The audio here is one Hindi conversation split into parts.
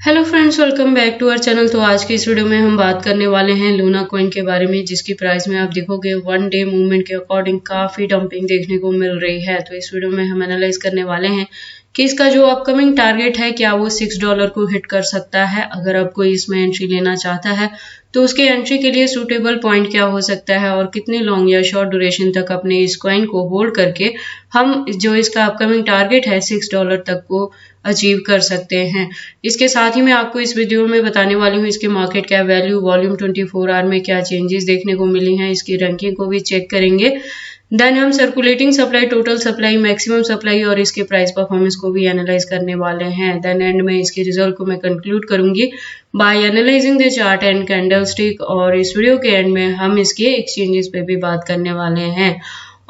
Hello friends, welcome back to our channel. तो आज की इस वीडियो में हम बात करने वाले हैं लूना कॉइन के बारे में, जिसकी प्राइस में आप देखोगे वन डे मूवमेंट के अकॉर्डिंग काफी डंपिंग देखने को मिल रही है। तो इस वीडियो में हम एनालाइज करने वाले हैं कि इसका जो अपकमिंग टारगेट है क्या वो $6 को हिट कर सकता है। अगर आप कोई इसमें एंट्री लेना चाहता है तो उसके एंट्री के लिए सूटेबल पॉइंट क्या हो सकता है और कितने लॉन्ग या शॉर्ट ड्यूरेशन तक अपने इस कॉइन को होल्ड करके हम जो इसका अपकमिंग टारगेट है $6 तक को अचीव कर सकते हैं। इसके साथ ही मैं आपको इस वीडियो में बताने वाली हूँ इसके market cap value, volume 24 hour में क्या चेंजेस देखने को मिली हैं, इसकी रैंकिंग को भी चेक करेंगे। देन हम circulating supply, total supply, maximum supply और इसके प्राइस परफॉर्मेंस को भी एनालाइज करने वाले हैं। देन एंड में इसके रिजल्ट को मैं कंक्लूड करूंगी by analysing the chart and candlestick. और इस वीडियो के एंड में हम इसके एक्सचेंजेस पे भी बात करने वाले हैं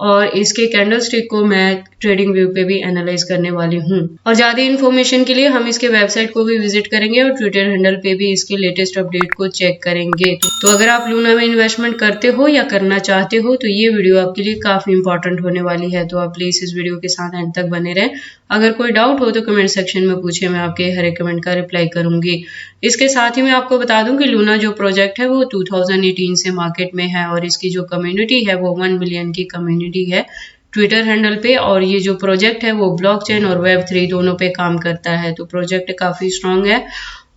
और इसके कैंडलस्टिक को मैं ट्रेडिंग व्यू पे भी एनालाइज करने वाली हूँ। और ज्यादा इन्फॉर्मेशन के लिए हम इसके वेबसाइट को भी विजिट करेंगे और ट्विटर हैंडल पे भी इसके लेटेस्ट अपडेट को चेक करेंगे। तो अगर आप लूना में इन्वेस्टमेंट करते हो या करना चाहते हो तो ये वीडियो आपके लिए काफी इंपॉर्टेंट होने वाली है। तो आप प्लीज इस वीडियो के साथ एंड तक बने रहें। अगर कोई डाउट हो तो कमेंट सेक्शन में पूछे, मैं आपके हर एक कमेंट का रिप्लाई करूंगी। इसके साथ ही मैं आपको बता दूं कि लूना जो प्रोजेक्ट है वो 2018 से मार्केट में है और इसकी जो कम्युनिटी है वो 1 मिलियन की कम्युनिटी है ट्विटर हैंडल पे। और ये जो प्रोजेक्ट है वो ब्लॉकचेन और वेब3 दोनों पे काम करता है। तो प्रोजेक्ट काफी स्ट्रांग है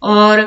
और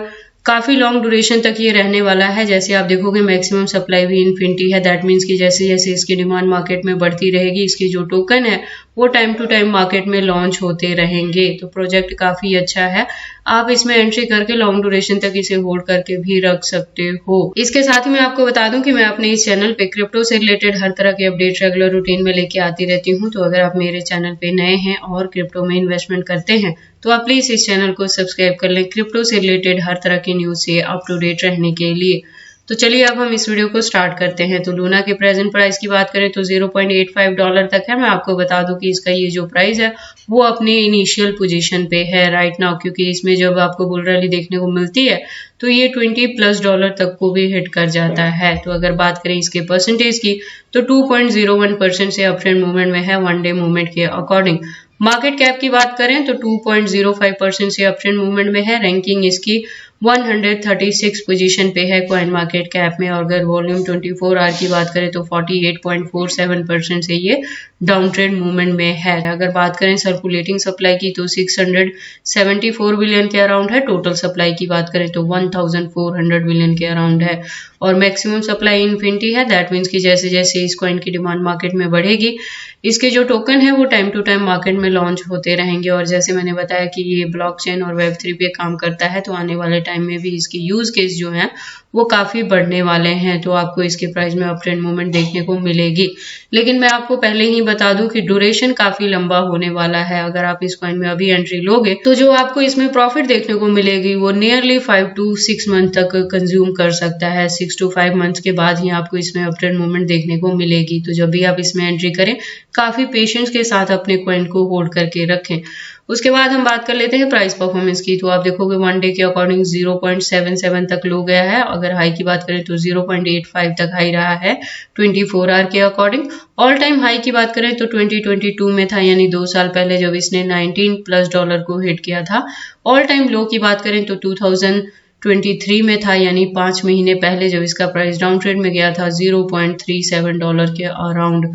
काफी लॉन्ग ड्यूरेशन तक ये रहने वाला है। जैसे आप देखोगे मैक्सिमम सप्लाई भी इन्फिनिटी है। दैट मीन्स कि जैसे जैसे इसकी डिमांड मार्केट में बढ़ती रहेगी इसकी जो टोकन है वो टाइम टू टाइम मार्केट में लॉन्च होते रहेंगे। तो प्रोजेक्ट काफी अच्छा है, आप इसमें एंट्री करके लॉन्ग ड्यूरेशन तक इसे होल्ड करके भी रख सकते हो। इसके साथ ही मैं आपको बता दूं कि मैं अपने इस चैनल पे क्रिप्टो से रिलेटेड हर तरह के अपडेट रेगुलर रूटीन में लेके आती रहती हूँ। तो अगर आप मेरे चैनल पे नए हैं और क्रिप्टो में इन्वेस्टमेंट करते हैं तो आप प्लीज इस चैनल को सब्सक्राइब कर लें क्रिप्टो से रिलेटेड हर तरह की न्यूज से अप टू डेट रहने के लिए। तो चलिए अब हम इस वीडियो को स्टार्ट करते हैं। तो लूना के प्रेजेंट प्राइस की बात करें तो $0.85 तक है। मैं आपको बता दूं कि इसका ये जो प्राइस है वो अपने इनिशियल पोजीशन पे है राइट नाउ, क्योंकि इसमें जब आपको बुल रैली देखने को मिलती है तो ये $20+ तक को भी हिट कर जाता है। तो अगर बात करें इसके परसेंटेज की तो 2.01% से अप ट्रेंड मूवमेंट में है वन डे मूवमेंट के अकॉर्डिंग। मार्केट कैप की बात करें तो 2.05% से अप ट्रेंड मूवमेंट में है। रैंकिंग इसकी 136 पोजीशन पे है कॉइन मार्केट कैप में। और अगर वॉल्यूम 24 आवर की बात करें तो 48.47% से ये डाउन ट्रेंड मूवमेंट में है। अगर बात करें सर्कुलेटिंग सप्लाई की तो 674 बिलियन के अराउंड है। टोटल सप्लाई की बात करें तो 1400 बिलियन के अराउंड है और मैक्सिमम सप्लाई इन्फिनिटी है। दैट मीन्स कि जैसे जैसे इस कॉइन की डिमांड मार्केट में बढ़ेगी इसके जो टोकन है वो टाइम टू टाइम मार्केट में लॉन्च होते रहेंगे। और जैसे मैंने बताया कि ये ब्लॉकचेन और वेब3 पे काम करता है तो आने वाले टाइम में भी इसके यूज केस जो है वो काफी बढ़ने वाले हैं। तो आपको इसके प्राइस में अप ट्रेंड मूवमेंट देखने को मिलेगी। लेकिन मैं आपको पहले ही बता दूं कि ड्यूरेशन काफी लंबा होने वाला है। अगर आप इस कॉइन में अभी एंट्री लोगे तो जो आपको इसमें प्रॉफिट देखने को मिलेगी वो नियरली 5 to 6 मंथ तक कंज्यूम कर सकता है। 6 to 5 मंथ्स के बाद ही आपको इसमें अप ट्रेंड मूवमेंट देखने को मिलेगी। तो जब भी आप इसमें एंट्री करें काफी पेशेंस के साथ अपने कॉइन को होल्ड करके रखें। उसके बाद हम बात कर लेते हैं प्राइस परफॉर्मेंस की। तो आप देखोगे वन डे के अकॉर्डिंग 0.77 तक लो गया है। अगर हाई की बात करें तो 0.85 तक हाई रहा है 24 आवर के अकॉर्डिंग। ऑल टाइम हाई की बात करें तो 2022 में था, यानी 2 साल पहले जब इसने $19+ को हिट किया था। ऑल टाइम लो की बात करें तो 2023 में था, यानी 5 महीने पहले जब इसका प्राइस डाउन ट्रेंड में गया था $0.37 के अराउंड।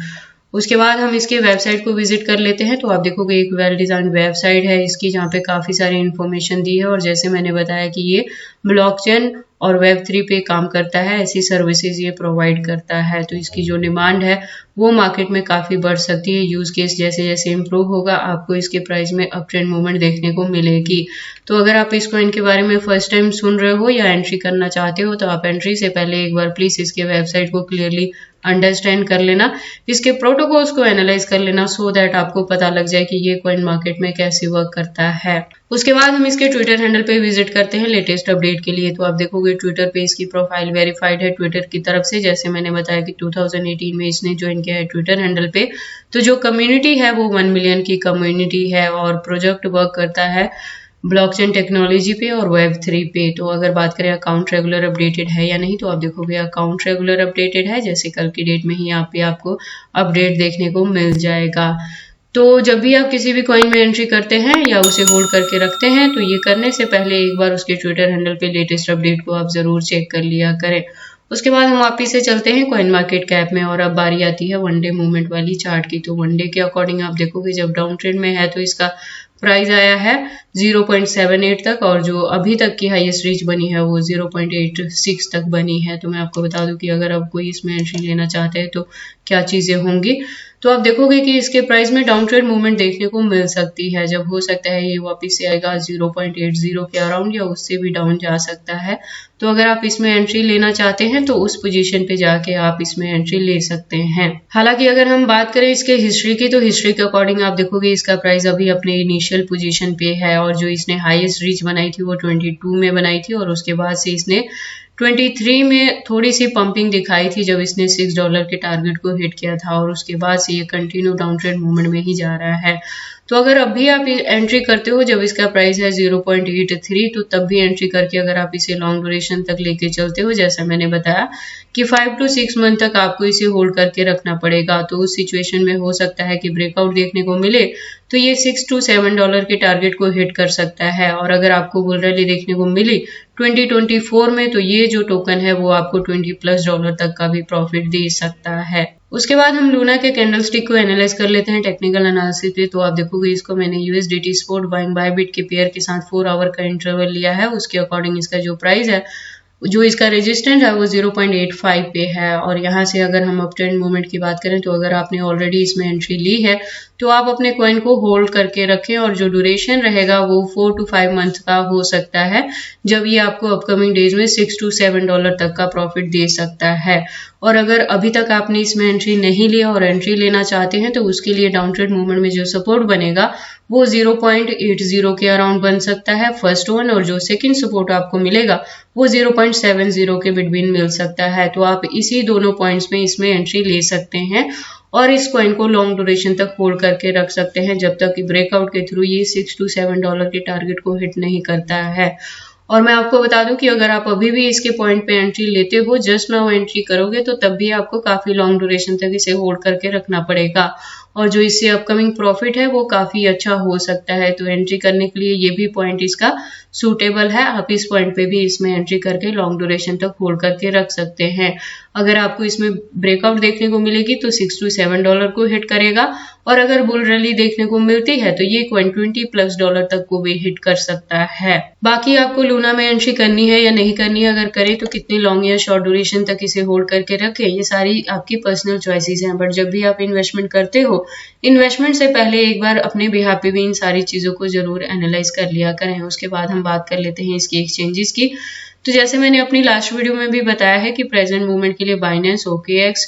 उसके बाद हम इसके वेबसाइट को विजिट कर लेते हैं। तो आप देखोगे एक वेल डिजाइन वेबसाइट है इसकी, जहाँ पे काफी सारी इन्फॉर्मेशन दी है। और जैसे मैंने बताया कि ये ब्लॉकचेन और वेब3 पे काम करता है, ऐसी सर्विसेज ये प्रोवाइड करता है। तो इसकी जो डिमांड है वो मार्केट में काफी बढ़ सकती है। यूज केस जैसे जैसे इम्प्रूव होगा आपको इसके प्राइस में अप ट्रेंड मूवमेंट देखने को मिलेगी। तो अगर आप इस कॉइन के बारे में फर्स्ट टाइम सुन रहे हो या एंट्री करना चाहते हो तो आप एंट्री से पहले एक बार प्लीज इसके वेबसाइट को क्लियरली अंडरस्टैंड कर लेना, इसके प्रोटोकॉल्स को एनालाइज कर लेना, सो दैट आपको पता लग जाए कि ये कॉइन मार्केट में कैसे वर्क करता है। उसके बाद हम इसके ट्विटर हैंडल पे विजिट करते हैं लेटेस्ट अपडेट के लिए। तो आप देखोगे ट्विटर पे इसकी प्रोफाइल वेरीफाइड है ट्विटर की तरफ से। जैसे मैंने बताया कि 2018 में इसने ज्वाइन किया है ट्विटर हैंडल पे। तो जो कम्युनिटी है वो 1 मिलियन की कम्युनिटी है और प्रोजेक्ट वर्क करता है ब्लॉकचेन टेक्नोलॉजी पे और वेब3 पे। तो अगर बात करें अकाउंट रेगुलर अपडेटेड है या नहीं, तो आप देखोगे अकाउंट रेगुलर अपडेटेड है। जैसे कल की डेट में ही यहाँ पे आपको अपडेट देखने को मिल जाएगा। तो जब भी आप किसी भी कॉइन में एंट्री करते हैं या उसे होल्ड करके रखते हैं तो ये करने से पहले एक बार उसके ट्विटर हैंडल पे लेटेस्ट अपडेट को आप जरूर चेक कर लिया करें। उसके बाद हम वापिस से चलते हैं कॉइन मार्केट कैप में और अब बारी आती है वन डे मूवमेंट वाली चार्ट की। तो वन डे के अकॉर्डिंग आप देखोगे जब डाउन ट्रेंड में है तो इसका प्राइस आया है 0.78 तक और जो अभी तक की हाईएस्ट रीच बनी है वो 0.86 तक बनी है। तो मैं आपको बता दूं कि अगर आप कोई इसमें एंट्री लेना चाहते हैं तो क्या चीजें होंगी। तो आप देखोगे कि इसके प्राइस में डाउन ट्रेंड मूवमेंट देखने को मिल सकती है। जब हो सकता है ये वापस से आएगा 0.80 के अराउंड या उससे भी डाउन जा सकता है। तो अगर आप इसमें एंट्री लेना चाहते हैं तो उस पोजीशन पे जाके आप इसमें एंट्री ले सकते हैं। हालांकि अगर हम बात करें इसके हिस्ट्री की तो हिस्ट्री के अकॉर्डिंग आप देखोगे इसका प्राइस अभी अपने इनिशियल पोजीशन पे है और जो इसने हाईएस्ट रीच बनाई थी वो 22 में बनाई थी और उसके बाद से इसने 23 में थोड़ी सी पंपिंग दिखाई थी जब इसने $6 के टारगेट को हिट किया था और उसके बाद से ये कंटिन्यू डाउन ट्रेंड मूवमेंट में ही जा रहा है। तो अगर अभी आप एंट्री करते हो जब इसका प्राइस है 0.83 तो तब भी एंट्री करके अगर आप इसे लॉन्ग ड्यूरेशन तक लेके चलते हो जैसा मैंने बताया कि 5 to 6 मंथ तक आपको इसे होल्ड करके रखना पड़ेगा। तो उस सिचुएशन में हो सकता है कि ब्रेकआउट देखने को मिले तो ये $6 to $7 के टारगेट को हिट कर सकता है और अगर आपको बुल रैली देखने को मिली 2024 में तो ये जो टोकन है वो आपको $20+ तक का भी प्रॉफिट दे सकता है। उसके बाद हम लूना के कैंडलस्टिक को एनालाइज कर लेते हैं टेक्निकल एनालिसिस पे। तो आप देखोगे इसको मैंने USDT स्पॉट बाइंग बायबिट के पेयर के साथ 4 आवर का इंटरवल लिया है। उसके अकॉर्डिंग इसका जो प्राइस है जो इसका रेजिस्टेंट है वो 0.85 पे है और यहाँ से अगर हम अप ट्रेंड मूवमेंट की बात करें तो अगर आपने ऑलरेडी इसमें एंट्री ली है तो आप अपने कॉइन को होल्ड करके रखें और जो ड्यूरेशन रहेगा वो 4 to 5 मंथ का हो सकता है जब ये आपको अपकमिंग डेज में $6 to $7 तक का प्रॉफिट दे सकता है। और अगर अभी तक आपने इसमें एंट्री नहीं लिया और एंट्री लेना चाहते हैं तो उसके लिए डाउन ट्रेंड मूवमेंट में जो सपोर्ट बनेगा वो 0.80 के अराउंड बन सकता है फर्स्ट वन और जो सेकंड सपोर्ट आपको मिलेगा वो 0.70 के बिटवीन मिल सकता है। तो आप इसी दोनों पॉइंट्स में इसमें एंट्री ले सकते हैं और इस कॉइन को लॉन्ग ड्यूरेशन तक होल्ड करके रख सकते हैं जब तक कि ब्रेकआउट के थ्रू ये $6 to $7 के टारगेट को हिट नहीं करता है। और मैं आपको बता दूं कि अगर आप अभी भी इसके पॉइंट पे एंट्री लेते हो जस्ट नाउ एंट्री करोगे तो तब भी आपको काफी लॉन्ग ड्यूरेशन तक इसे होल्ड करके रखना पड़ेगा और जो इससे अपकमिंग प्रॉफिट है वो काफी अच्छा हो सकता है। तो एंट्री करने के लिए ये भी पॉइंट इसका सूटेबल है। आप इस पॉइंट पे भी इसमें एंट्री करके लॉन्ग ड्यूरेशन तक होल्ड करके रख सकते हैं। अगर आपको इसमें ब्रेकआउट देखने को मिलेगी तो $6 to $7 को हिट करेगा और अगर बुल रैली देखने को मिलती है तो ये कॉइन $20+ तक को भी हिट कर सकता है। बाकी आपको लूना में एंट्री करनी है या नहीं करनी है, अगर करें तो कितनी लॉन्ग या शॉर्ट ड्यूरेशन तक इसे होल्ड करके रखें, ये सारी आपकी पर्सनल चॉइसेस हैं। बट जब भी आप इन्वेस्टमेंट करते हो इन्वेस्टमेंट से पहले एक बार अपने बिहाफ पे भी इन सारी चीजों को जरूर एनालाइज कर लिया करें। उसके बाद हम बात कर लेते हैं इसकी एक्सचेंजेस की। तो जैसे मैंने अपनी लास्ट वीडियो में भी बताया है कि प्रेजेंट मूवमेंट के लिए बाइनेंस, OKX,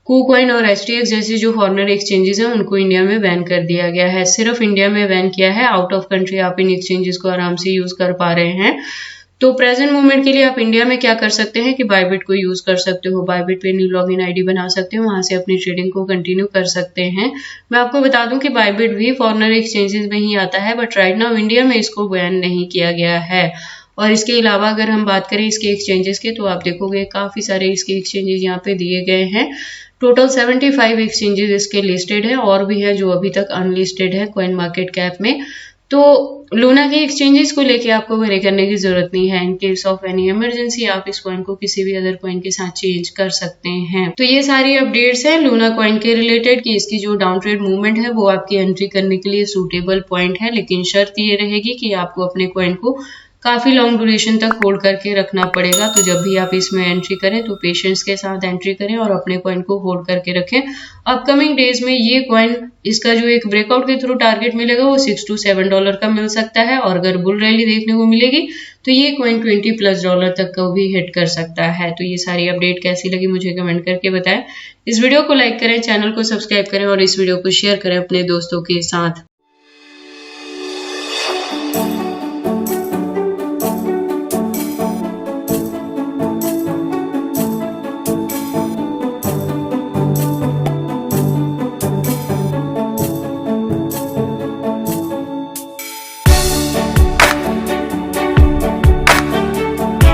KuCoin और STX जैसे जो फॉरेनर एक्सचेंजेस हैं उनको इंडिया में बैन कर दिया गया है। सिर्फ इंडिया में बैन किया है, आउट ऑफ कंट्री आप इन एक्सचेंजेस को आराम से यूज कर पा रहे हैं। तो प्रेजेंट मूवमेंट के लिए आप इंडिया में क्या कर सकते हैं कि बायबिट को यूज कर सकते हो। बायबिट पे न्यू लॉगिन आईडी बना सकते हो, वहां से अपनी ट्रेडिंग को कंटिन्यू कर सकते हैं। मैं आपको बता दूं कि बायबिट भी फॉरेनर एक्सचेंजेस में ही आता है बट राइट नाउ इंडिया में इसको बैन नहीं किया गया है। और इसके अलावा अगर हम बात करें इसके एक्सचेंजेस के तो आप देखोगे काफी सारे इसके एक्सचेंजेस यहाँ पे दिए गए हैं। टोटल 75 एक्सचेंजेस इसके लिस्टेड है और भी है जो अभी तक अनलिस्टेड है कॉइन मार्केट कैप में। तो लूना के एक्सचेंजेस को लेके आपको वरी करने की जरूरत नहीं है। In case of any emergency आप इस कॉइन को किसी भी अदर कॉइन के साथ चेंज कर सकते हैं। तो ये सारी अपडेट्स हैं लूना कॉइन के रिलेटेड कि इसकी जो डाउन ट्रेड मूवमेंट है वो आपकी एंट्री करने के लिए सूटेबल पॉइंट है, लेकिन शर्त ये रहेगी कि आपको अपने कॉइन को काफी लॉन्ग ड्यूरेशन तक होल्ड करके रखना पड़ेगा। तो जब भी आप इसमें एंट्री करें तो पेशेंस के साथ एंट्री करें और अपने कॉइन को होल्ड करके रखें। अपकमिंग डेज में ये कॉइन इसका जो एक ब्रेकआउट के थ्रू टारगेट मिलेगा वो $6 to $7 का मिल सकता है और अगर बुल रैली देखने को मिलेगी तो ये कॉइन $20+ तक का भी हिट कर सकता है। तो ये सारी अपडेट कैसी लगी मुझे कमेंट करके बताएं। इस वीडियो को लाइक करें, चैनल को सब्सक्राइब करें और इस वीडियो को शेयर करें अपने दोस्तों के साथ।